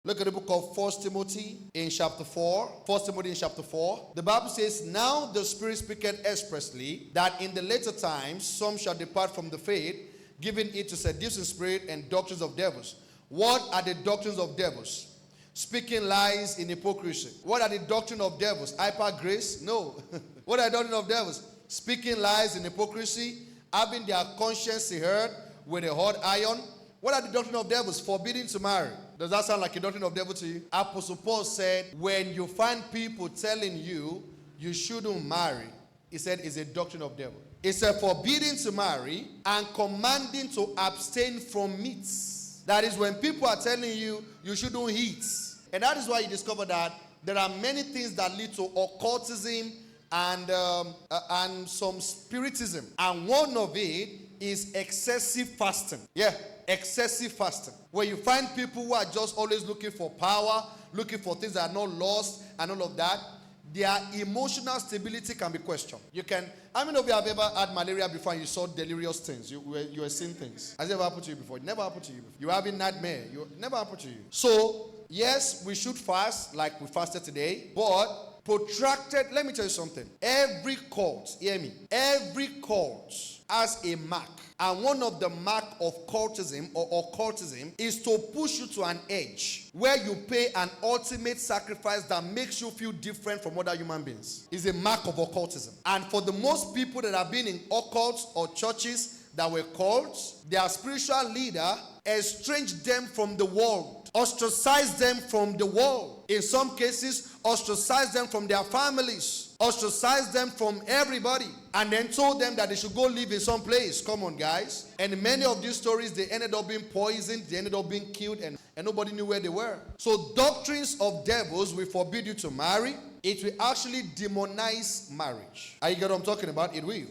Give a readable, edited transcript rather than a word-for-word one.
Look at the book of 1 Timothy in chapter 4. 1 Timothy in chapter 4. The Bible says, now the Spirit speaketh expressly, that in the later times some shall depart from the faith, giving it to seducing spirit and doctrines of devils. What are the doctrines of devils? Speaking lies in hypocrisy. What are the doctrines of devils? Hyper grace? No. What are the doctrines of devils? Speaking lies in hypocrisy, having their conscience hurt with a hot iron. What are the doctrines of devils? Forbidding to marry. Does that sound like a doctrine of devil to you? Apostle Paul said, when you find people telling you you shouldn't marry, he said it's a doctrine of devil. He said forbidding to marry and commanding to abstain from meats. That is when people are telling you you shouldn't eat. And that is why you discover that there are many things that lead to occultism and some spiritism. And one of it is excessive fasting. Yeah, excessive fasting. Where you find people who are just always looking for power, looking for things that are not lost and all of that. Their emotional stability can be questioned. How many of you have ever had malaria before and you saw delirious things? You were seeing things. Has it ever happened to you before? It never happened to you before. You were having nightmare. It never happened to you. So, yes, we should fast like we fasted today, but protracted, let me tell you something. Every cult, hear me, every cult has a mark. And one of the mark of cultism or occultism is to push you to an edge where you pay an ultimate sacrifice that makes you feel different from other human beings. It's a mark of occultism. And for the most people that have been in occults or churches that were cults, their spiritual leader estranged them from the world, ostracized them from the world. In some cases, ostracized them from their families, ostracized them from everybody, and then told them that they should go live in some place. Come on, guys. And many of these stories, they ended up being poisoned, they ended up being killed, and nobody knew where they were. So doctrines of devils will forbid you to marry. It will actually demonize marriage. Are you get what I'm talking about? It will.